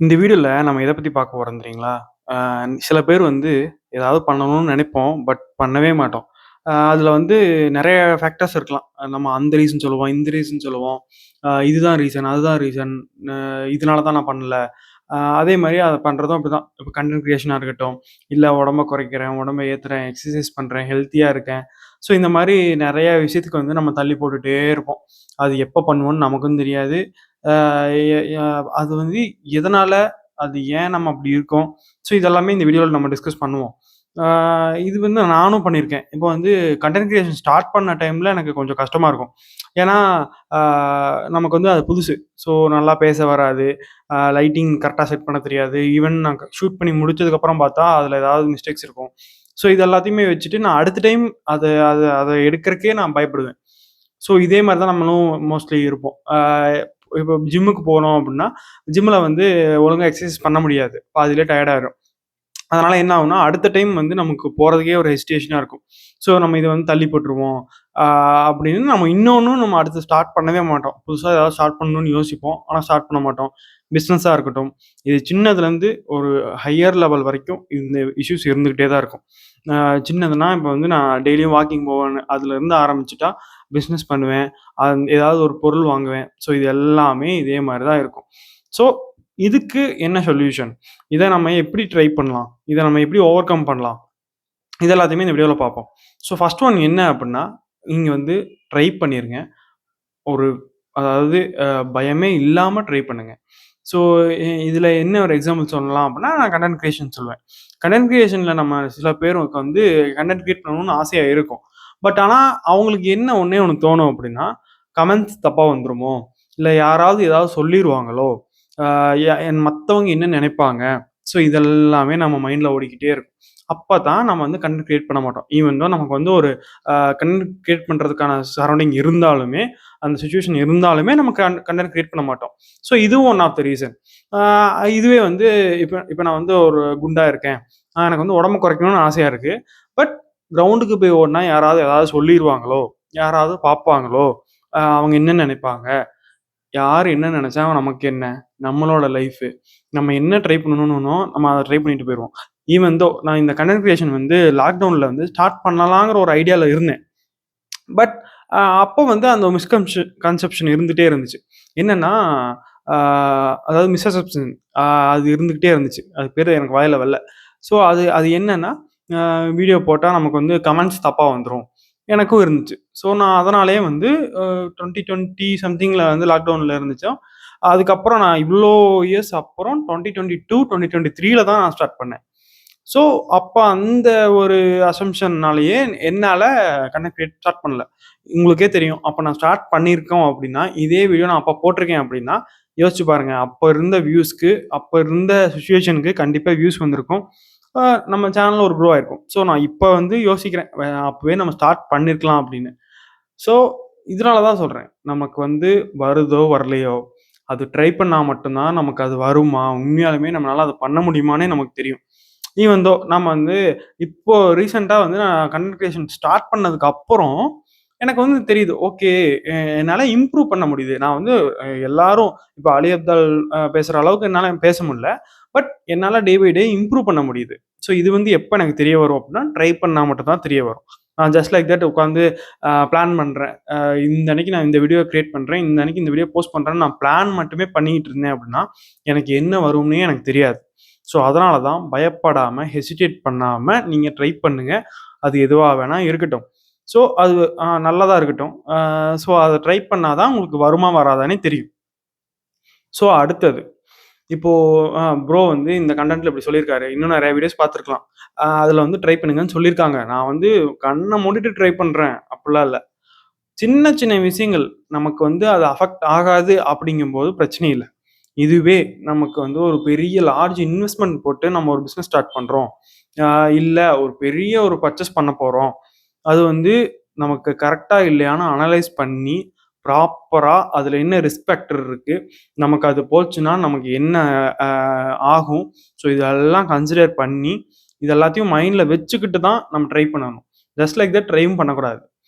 இந்த வீடியோல நம்ம எத பத்தி பார்க்க போறோம் தெரியுங்களா? அ சில பேர் வந்து ஏதாவது பண்ணணும்னு நெனைப்போம். பட் பண்ணவே மாட்டோம். அதுல வந்து நெறைய ஃபேக்டர்ஸ் இருக்கலாம். நம்ம அந்த ரீசன் சொல்லுவோம், இந்த ரீசன் சொல்லுவோம். இதுதான் ரீசன், அதுதான் ரீசன். இதனால தான் நான் பண்ணல. அதே மாரி அத பண்றதும் அப்படிதான். இப்ப கன்டென்ட் கிரியேஷனா இருக்கட்டும், இல்ல உடம்ப குறைக்கிறேன், உடம்ப ஏத்துறேன், எக்சர்சைஸ் பண்றேன், ஹெல்த்தியா இருக்கேன். ஸோ இந்த மாரி நெறைய விஷயத்துக்கு வந்து நம்ம தள்ளி போட்டுட்டே இருப்போம். அது எப்ப பண்ணுவோம்னு நமக்கும் தெரியாது. அ எ ய அது வந்து எதனால? அது ஏன் நம்ம அப்படி இருக்கோம்? ஸோ இதெல்லாமே இந்த வீடியோல நம்ம டிஸ்கஸ் பண்ணுவோம். ஆ இது வந்து நானும் பண்ணியிருக்கேன். இப்போ வந்து கன்டென்ட் கிரியேஷன் ஸ்டார்ட் பண்ண டைம்ல எனக்கு கொஞ்சம் கஷ்டமா இருக்கும். ஏன்னா, ஆ நமக்கு வந்து அது புதுசு. ஸோ நல்லா பேச வராது. லைட்டிங் கரெக்ட்டா செட் பண்ண தெரியாது. ஈவன் நான் ஷூட் பண்ணி முடிச்சதுக்கப்புறம் பார்த்தா, அதில ஏதாவது மிஸ்டேக்ஸ் இருக்கும். ஸோ இது எல்லாத்தையுமே வச்சுட்டு நான் அடுத்த டைம் அத அத அத எடுக்கறக்கே நான் பயப்படுவேன். ஸோ இதே மாரி தான் நம்மளும் மோஸ்ட்லி இருப்போம். இப்போ ஜிம்முக்கு போனோம் அப்டின்னா, ஜிம்ல வந்து ஒழுங்கா எக்சர்சைஸ் பண்ண முடியாது. பாதியிலே டயர்ட் ஆயிரும். அதனால என்ன ஆகும்னா, அடுத்த டைம் வந்து நமக்கு போறதுக்கே ஒரு ஹெசிடேஷனா இருக்கும். ஸோ நம்ம இத வந்து தள்ளி போட்டுருவோம். ஆ அப்படின்னு நம்ம இன்னொன்னும் நம்ம அடுத்து ஸ்டார்ட் பண்ணவே மாட்டோம். புதுசா ஏதாவது ஸ்டார்ட் பண்ணணும்னு யோசிப்போம். ஆனா ஸ்டார்ட் பண்ண மாட்டோம். பிசினஸா இருக்கட்டும், இது சின்னதுலேருந்து ஒரு ஹையர் லெவல் வரைக்கும் இந்த இஷ்யூஸ் இருந்துகிட்டே தான் இருக்கும். அ சின்னதுன்னா இப்ப வந்து நான் டெய்லியும் வாக்கிங் போவேன். அதுலேருந்து ஆரம்பிச்சுட்டா பிசினஸ் பண்ணுவேன். ஏதாவது ஒரு பொருள் வாங்குவேன். ஸோ இது எல்லாமே இதே மாரி தான் இருக்கும். ஸோ இதுக்கு என்ன சொல்யூஷன்? இத நம்ம எப்படி ட்ரை பண்ணலாம்? இத நம்ம எப்படி ஓவர் கம் பண்ணலாம்? இது எல்லாத்தையுமே இந்த வீடியோல பார்ப்போம். ஸோ ஃபர்ஸ்ட் ஒன் என்ன அப்டின்னா, நீங்க வந்து ட்ரை பண்ணிருங்க. ஒரு அதாவது பயமே இல்லாம ட்ரை பண்ணுங்க. ஸோ இதுல என்ன ஒரு எக்ஸாம்பிள் சொல்லலாம் அப்டின்னா, நான் கன்டென்ட் கிரியேஷன் சொல்லுவேன். கன்டென்ட் கிரியேஷன்ல நம்ம சில பேருக்கு வந்து கன்டென்ட் கிரியேட் பண்ணணும்னு ஆசையா இருக்கும். பட் ஆனா, அவங்களுக்கு என்ன ஒண்ணே ஒண்ணு தோணும் அப்டின்னா, கமெண்ட்ஸ் தப்பா வந்துருமோ? இல்ல யாராவது ஏதாவது சொல்லிருவாங்களோ? அ மத்தவங்க என்ன நெனைப்பாங்க? ஸோ இதெல்லாமே நம்ம மைண்ட்ல ஓடிக்கிட்டே இருக்கும். அப்பதான் நம்ம வந்து கன்டென்ட் கிரியேட் பண்ண மாட்டோம். ஈவன் தோ நமக்கு வந்து ஒரு கன்டென்ட் கிரியேட் பண்றதுக்கான சரவுண்டிங் இருந்தாலுமே, அந்த சிச்சுவேஷன் இருந்தாலுமே நம்ம கன்டென்ட் கிரியேட் பண்ண மாட்டோம். ஸோ இதுவும் ஒன் ஆஃப் த ரீசன். ஆ இதுவே வந்து இப்ப இப்ப நான் வந்து ஒரு குண்டா இருக்கேன். எனக்கு வந்து உடம்பு குறைக்கணும்னு ஆசையா இருக்கு. பட் கிரவுண்டுக்கு போய் ஓடுனா யாராவது ஏதாவது சொல்லிருவாங்களோ? யாராவது பார்ப்பாங்களோ? அவங்க என்ன நினைப்பாங்க? யார் என்ன நினைச்சா நமக்கு என்ன? நம்மளோட லைஃபு. நம்ம என்ன ட்ரை பண்ணணும்னோ, நம்ம அத ட்ரை பண்ணிட்டு போயிருவோம். ஈவன் தோ நான் இந்த கன்டென்ட் கிரியேஷன் வந்து லாக்டவுன்ல வந்து ஸ்டார்ட் பண்ணலாங்கிற ஒரு ஐடியால இருந்தேன். பட் அப்போ வந்து அந்த கன்செப்ஷன் இருந்துட்டே இருந்துச்சு. என்னன்னா, அ அதாவது மிஸ்அசெப்ஷன் அ அது இருந்துகிட்டே இருந்துச்சு. அது பேரு எனக்கு வாயில வரல. ஸோ அது அது என்னன்னா, வீடியோ போட்டா நமக்கு வந்து கமெண்ட்ஸ் தப்பா வந்துரும். எனக்கும் இருந்துச்சு. ஸோ நான் அதனாலேயே வந்து 2020 சம்திங்ல வந்து லாக்டவுன்ல இருந்துச்சோம். அதுக்கப்புறம் நான் இவ்ளோ இயர்ஸ் அப்புறம் 2022, 2023ல தான் நான் ஸ்டார்ட் பண்ணேன். ஸோ அப்ப அந்த ஒரு அசம்ப்ஷன்னாலேயே என்னால கன்டென்ட் கிரியேட் ஸ்டார்ட் பண்ணல. உங்களுக்கே தெரியும். அப்ப நான் ஸ்டார்ட் பண்ணியிருக்கோம் அப்டின்னா, இதே வீடியோ நான் அப்ப போட்டிருக்கேன் அப்டின்னா, யோசிச்சு பாருங்க. அப்ப இருந்த வியூஸ்க்கு, அப்ப இருந்த சிச்சுவேஷனுக்கு கண்டிப்பா வியூஸ் வந்திருக்கும். அ நம்ம சேனல் ஒரு க்ரோ ஆயிருக்கும். ஸோ நான் இப்ப வந்து யோசிக்கிறேன். அப்பவே நம்ம ஸ்டார்ட் பண்ணியிருக்கலாம் அப்டின்னு. ஸோ இதனால தான் சொல்றேன். நமக்கு வந்து வருதோ, வரலையோ, அது ட்ரை பண்ணா மட்டும் தான் நமக்கு அது வருமா? உண்மையாலுமே நம்மளால அத பண்ண முடியுமான்னே நமக்கு தெரியும். ஈவன் தோ நம்ம வந்து இப்போ ரீசென்ட்டா வந்து நான் கன்டென்ட் கிரியேஷன் ஸ்டார்ட் பண்ணதுக்கு அப்புறம், எனக்கு வந்து தெரியுது. ஓகே என்னால இம்ப்ரூவ் பண்ண முடியுது. நான் வந்து எல்லாரும் இப்ப அலி அப்தால் பேசுற அளவுக்கு என்னால பேச முடியல. பட் என்னால டே பை டே இம்ப்ரூவ் பண்ண முடியுது. ஸோ இது வந்து எப்ப எனக்கு தெரிய வரும் அப்டின்னா, ட்ரை பண்ணா மட்டும் தான் தெரிய வரும். நான் ஜஸ்ட் லைக் தட் உட்காந்து பிளான் பண்றேன். இந்த அன்னைக்கு நான் இந்த வீடியோ கிரியேட் பண்றேன். இந்த அன்னைக்கு இந்த வீடியோ போஸ்ட் பண்றேன்னு நான் பிளான் மட்டுமே பண்ணிட்டு இருந்தேன் அப்டின்னா, எனக்கு என்ன வரும்னே எனக்கு தெரியாது. ஸோ அதனால தான் பயப்படாம, ஹெசிடேட் பண்ணாம நீங்க ட்ரை பண்ணுங்க. அது எதுவா வேணா இருக்கட்டும். ஸோ அது நல்லதா இருக்கட்டும். ஸோ அத ட்ரை பண்ணா தான் உங்களுக்கு வருமா, வராதான்னே தெரியும். ஸோ அடுத்தது, இப்போ ப்ரோ வந்து இந்த கன்டென்ட்ல இப்படி சொல்லியிருக்காரு. இன்னும் நெறைய வீடியோஸ் பார்த்துருக்கலாம். அதுல வந்து ட்ரை பண்ணுங்கன்னு சொல்லியிருக்காங்க. நான் வந்து கண்ண மூடிட்டு ட்ரை பண்றேன். அப்படிலாம் இல்ல. சின்ன சின்ன விஷயங்கள் நமக்கு வந்து அது அஃபெக்ட் ஆகாது அப்படிங்கும்போது பிரச்சனை இல்ல. இதுவே நமக்கு வந்து ஒரு பெரிய லார்ஜ் இன்வெஸ்ட்மென்ட் போட்டு நம்ம ஒரு பிசினஸ் ஸ்டார்ட் பண்றோம். ஆ இல்ல ஒரு பெரிய ஒரு பர்ச்சேஸ் பண்ண போறோம். அது வந்து நமக்கு கரெக்ட்டா இல்லையான்னு அனலைஸ் பண்ணி, ப்ராப்பரா அதுல என்ன ரிஸ்க் ஃபேக்டர் இருக்கு? நமக்கு அது போச்சுன்னா நமக்கு என்ன அ ஆகும்? ஸோ இதெல்லாம் கன்சிடர் பண்ணி, இது எல்லாத்தையும் மைண்ட்ல வச்சுக்கிட்டு தான் நம்ம ட்ரை பண்ணணும். ஜஸ்ட் லைக் தட் ட்ரையும் பண்ணக்கூடாது.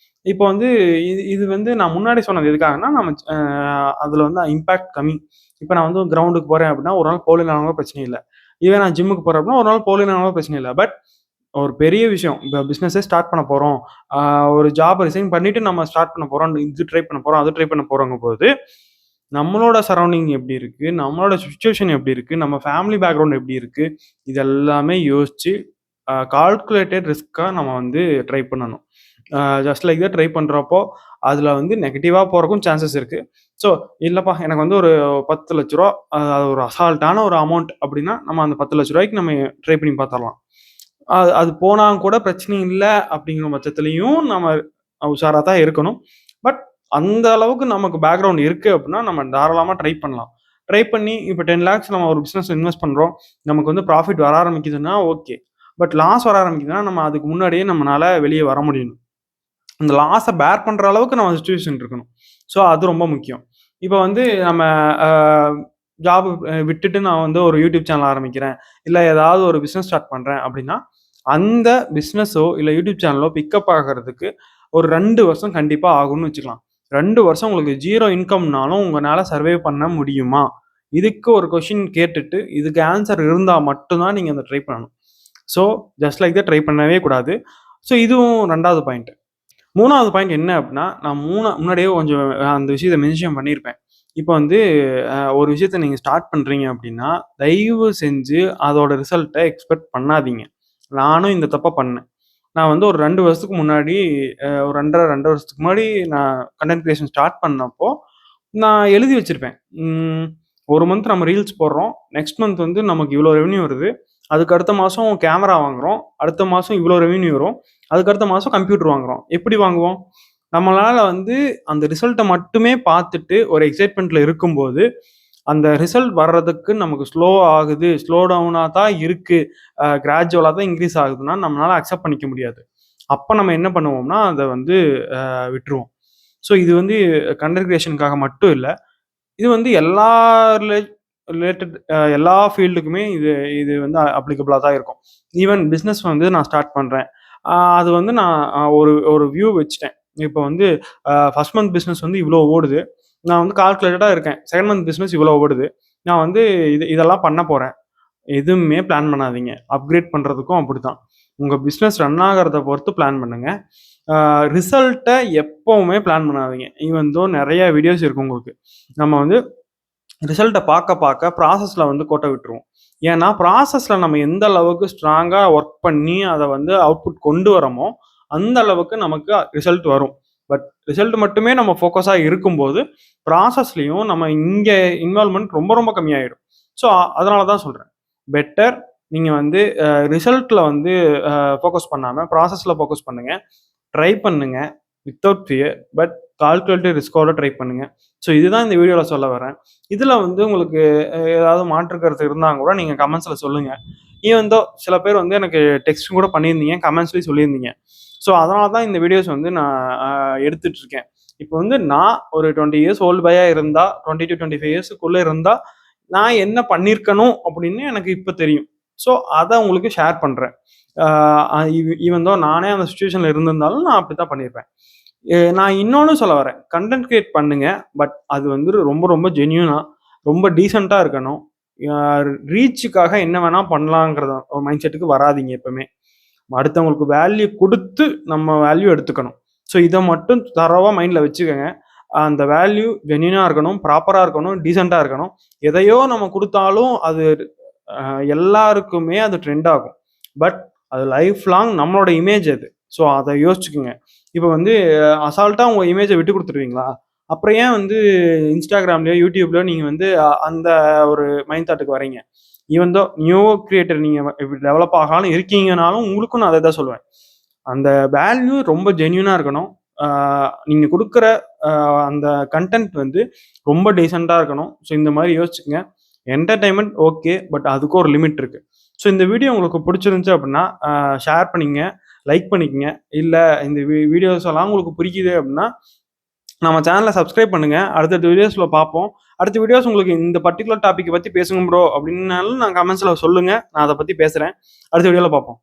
இப்போ வந்து இது இது வந்து நான் முன்னாடி சொன்னது எதுக்காகன்னா, நம்ம அதுல வந்து இம்பாக்ட் கம்மி. இப்போ நான் வந்து கிரவுண்டுக்கு போறேன் அப்படின்னா ஒரு நாள் போகலனாலும் பிரச்சனை இல்லை. இதே நான் ஜிம்முக்கு போறேன் அப்படின்னா ஒரு நாள் போகலனாலும் பிரச்சனை இல்லை. பட் ஒரு பெரிய விஷயம், இப்போ பிஸ்னஸே ஸ்டார்ட் பண்ண போறோம். ஒரு ஜாப் ரிசைன் பண்ணிட்டு நம்ம ஸ்டார்ட் பண்ண போறோம். இது ட்ரை பண்ண போறோம், அது ட்ரை பண்ண போறோங்கும்போது, நம்மளோட சரவுண்டிங் எப்படி இருக்கு? நம்மளோட சிச்சுவேஷன் எப்படி இருக்கு? நம்ம ஃபேமிலி பேக்ரவுண்ட் எப்படி இருக்கு? இது எல்லாமே யோசிச்சு கால்குலேட்டட் ரிஸ்க்கா நம்ம வந்து ட்ரை பண்ணணும். ஜஸ்ட் லைக் தட் ட்ரை பண்றப்போ, அதுல வந்து நெகட்டிவா போறதுக்கும் சான்சஸ் இருக்கு. ஸோ, இல்லப்பா எனக்கு வந்து ஒரு ரூ. 10,00,000 அது ஒரு அசால்ட்டான ஒரு அமௌண்ட் அப்படின்னா, நம்ம அந்த ரூ. 10,00,000க்கு நம்ம ட்ரை பண்ணி பார்த்துரலாம். அது அது போனா கூட பிரச்சனை இல்ல அப்படிங்கிற பட்சத்திலயும் நம்ம உஷாரா தான் இருக்கணும். பட் அந்த அளவுக்கு நமக்கு பேக்ரவுண்ட் இருக்கு அப்படின்னா, நம்ம தாராளமா ட்ரை பண்ணலாம். ட்ரை பண்ணி இப்போ 10,00,000 நம்ம ஒரு பிசினஸ்ல இன்வெஸ்ட் பண்றோம். நமக்கு வந்து ப்ராஃபிட் வர ஆரம்பிக்குதுன்னா ஓகே. பட் லாஸ் வர ஆரம்பிக்குதுன்னா, நம்ம அதுக்கு முன்னாடியே நம்மனால வெளிய வர முடியணும். அந்த லாஸ பேர் பண்ற அளவுக்கு நம்ம சிச்சுவேஷன் இருக்கணும். ஸோ அது ரொம்ப முக்கியம். இப்ப வந்து நம்ம அ ஜாப் விட்டுட்டு நான் வந்து ஒரு யூடியூப் சேனல் ஆரம்பிக்கிறேன். இல்ல ஏதாவது ஒரு பிசினஸ் ஸ்டார்ட் பண்றேன் அப்படின்னா, அந்த பிசினஸோ இல்ல யூடியூப் சேனலோ பிக்கப் ஆகுறதுக்கு ஒரு 2 வருஷம் கண்டிப்பா ஆகும்னு வச்சுக்கலாம். 2 வருஷம் உங்களுக்கு 0 இன்கம்னாலும் உங்கனால சர்வே பண்ண முடியுமா? இதுக்கு ஒரு கொஸ்டின் கேட்டுட்டு, இதுக்கு ஆன்சர் இருந்தா மட்டும் தான் நீங்க அத ட்ரை பண்ணணும். So just like that try பண்ணவே கூடாது. ஸோ இதுவும் 2வது பாயிண்ட். 3வது பாயிண்ட் என்ன அப்டின்னா, நான் முன்னாடியே கொஞ்சம் அந்த விஷயத்த மென்ஷன் பண்ணியிருப்பேன். இப்ப வந்து ஒரு விஷயத்த நீங்க ஸ்டார்ட் பண்றீங்க அப்டின்னா, தயவு செஞ்சு அதோட ரிசல்ட்ட எக்ஸ்பெக்ட் பண்ணாதீங்க. நானும் இந்த தப்ப பண்ணேன். நான் வந்து ஒரு 2 வருஷத்துக்கு முன்னாடி ஒரு 2 வருஷத்துக்கு முன்னாடி நான் கன்டென்ட் கிரியேஷன் ஸ்டார்ட் பண்ணப்போ, நான் எழுதி வச்சிருப்பேன். ம் 1 மந்த் நம்ம ரீல்ஸ் போடுறோம். நெக்ஸ்ட் மந்த் வந்து நமக்கு இவ்ளோ ரெவென்யூ வருது. அதுக்கு அடுத்த மாசம் கேமரா வாங்குறோம். அடுத்த மாசம் இவ்ளோ ரெவென்யூ வரும். அதுக்கு அடுத்த மாசம் கம்ப்யூட்டர் வாங்குறோம். எப்படி வாங்குவோம்? நம்மளால வந்து அந்த ரிசல்ட்ட மட்டுமே பார்த்துட்டு ஒரு எக்ஸைட்மென்ட்ல இருக்கும்போது, அந்த ரிசல்ட் வர்றதுக்கு நமக்கு ஸ்லோ ஆகுது, ஸ்லோ டவுனா தான் இருக்கு, கிராஜுவலா தான் இன்கிரீஸ் ஆகுதுன்னா, நம்மளால அக்செப்ட் பண்ணிக்க முடியாது. அப்ப நம்ம என்ன பண்ணுவோம்னா, அத வந்து விட்டுருவோம். ஸோ இது வந்து கன்டென்ட் கிரியேஷனுக்காக மட்டும் இல்ல. இது வந்து எல்லா ரிலே ரிலேட்டட் எல்லா ஃபீல்டுக்குமே இது இது வந்து அப்ளிகபிளா தான் இருக்கும். ஈவன் பிசினஸ் வந்து நான் ஸ்டார்ட் பண்றேன். அது வந்து நான் ஒரு ஒரு வியூ வச்சுட்டேன். இப்போ வந்து ஃபர்ஸ்ட் மந்த் பிசினஸ் வந்து இவ்ளோ ஓடுது. நான் வந்து கால்குலேட்டடா இருக்கேன். செகண்ட் மந்த் பிசினஸ் இவ்ளோ ஓடுது. நான் வந்து இதெல்லாம் பண்ண போறேன். எதுவுமே பிளான் பண்ணாதீங்க. அப்கிரேட் பண்றதுக்கும் அப்படித்தான். உங்க பிசினஸ் ரன் ஆகுறத பொறுத்து பிளான் பண்ணுங்க. ரிசல்ட்ட எப்பவுமே பிளான் பண்ணாதீங்க. ஈவன் தோ நெறைய வீடியோஸ் இருக்கு உங்களுக்கு. நம்ம வந்து ரிசல்ட்ட பார்க்க ப்ராசஸ்ல வந்து கோட்ட விட்டுருவோம். ஏன்னா, ப்ராசஸ்ல நம்ம எந்த அளவுக்கு ஸ்ட்ராங்கா ஒர்க் பண்ணி அத வந்து அவுட்புட் கொண்டு வரோமோ, அந்த அளவுக்கு நமக்கு ரிசல்ட் வரும். பட் ரிசல்ட் மட்டுமே நம்ம ஃபோக்கஸா இருக்கும்போது, ப்ராசஸ்லயும் நம்ம இங்க இன்வால்வ்மென்ட் ரொம்ப ரொம்ப கம்மியாயிடும். ஸோ, அதனால தான் சொல்றேன். பெட்டர் நீங்க வந்து ரிசல்ட்ல வந்து ஃபோக்கஸ் பண்ணாம, ப்ராசஸ்ல ஃபோக்கஸ் பண்ணுங்க. ட்ரை பண்ணுங்க. Without fear. பட் கால்குலேட்டட் ரிஸ்க்கோட ட்ரை பண்ணுங்க. ஸோ இதுதான் இந்த வீடியோல சொல்ல வரேன். இதுல வந்து உங்களுக்கு ஏதாவது மாற்று கருத்து இருந்தா கூட நீங்க கமெண்ட்ஸ்ல சொல்லுங்க. ஈவன் தோ சில பேர் வந்து எனக்கு டெக்ஸ்ட் கூட பண்ணியிருந்தீங்க. கமெண்ட்ஸ்லயும் சொல்லியிருந்தீங்க. ஸோ அதனால தான் இந்த வீடியோஸ் வந்து நான் எடுத்துட்டு இருக்கேன். இப்போ வந்து நான் ஒரு 20 இயர்ஸ் ஓல்டு பாயா இருந்தா, 20 டூ 25 இயர்ஸ்க்குள்ள இருந்தா, நான் என்ன பண்ணியிருக்கணும் அப்படின்னு எனக்கு இப்ப தெரியும். ஸோ அத உங்களுக்கு ஷேர் பண்றேன். ஈவன் தோ நானே அந்த சிச்சுவேஷன்ல இருந்திருந்தாலும் நான் அப்படித்தான் பண்ணியிருப்பேன். நான் இன்னொன்னு சொல்ல வரேன். கன்டென்ட் கிரியேட் பண்ணுங்க. பட் அது வந்து ரொம்ப ரொம்ப ஜென்யூனா, ரொம்ப டீசென்ட்டா இருக்கணும். அ ரீச்சுக்காக என்ன வேணா பண்ணலாங்கிறத மைண்ட் செட்டுக்கு வராதீங்க எப்பவுமே. அடுத்தவங்களுக்கு வேல்யூ குடுத்து நம்ம வேல்யூ எடுத்துக்கணும். ஸோ இத மட்டும் தரோவா மைண்ட்ல வச்சுக்கங்க. அந்த வேல்யூ ஜென்யூனா இருக்கணும், ப்ராப்பரா இருக்கணும், டீசென்ட்டா இருக்கணும். எதையோ நம்ம குடுத்தாலும் அது அ எல்லாருக்குமே அது ட்ரெண்ட் ஆகும். பட் அது லைஃப் லாங் நம்மளோட இமேஜ் அது. ஸோ அத யோசிச்சுக்கங்க. இப்ப வந்து அசால்ட்டா உங்க இமேஜ விட்டு குடுத்துருவீங்களா? அப்புறம் ஏன் வந்து Instagramலயோ, YouTubeலயோ நீங்க வந்து அந்த ஒரு மைண்ட் தாட்டுக்கு வரீங்க? ஈவன் தோ நியூ கிரியேட்டர் நீங்க டெவலப் ஆகாம இருக்கீங்கனாலும், உங்களுக்கும் நான் அததான் சொல்லுவேன். அந்த வேல்யூ ரொம்ப ஜென்யூனா இருக்கணும். ஆ நீங்க குடுக்குற அ அந்த கன்டென்ட் வந்து ரொம்ப டீசென்ட்டா இருக்கணும். ஸோ இந்த மாரி யோசிச்சுக்கங்க. Entertainment okay. பட் அதுக்கும் ஒரு லிமிட் இருக்கு. ஸோ இந்த வீடியோ உங்களுக்கு புடிச்சிருந்துச்சு அப்படின்னா, ஷேர் பண்ணிக்கங்க, லைக் பண்ணிக்கங்க. இல்ல இந்த வீடியோஸ் எல்லாம் உங்களுக்கு பிடிக்குது அப்படின்னா, நம்ம சேனல சப்ஸ்கிரைப் பண்ணுங்க. அடுத்தடுத்த வீடியோஸ்ல பார்ப்போம். அடுத்த வீடியோஸ் உங்களுக்கு இந்த பர்ட்டிகுலர் டாபிக்க பத்தி பேசுங்க ப்ரோ அப்படின்னாலும் நான் கமெண்ட்ஸ்ல சொல்லுங்க. நான் அத பத்தி பேசுறேன். அடுத்த வீடியோல பார்ப்போம்.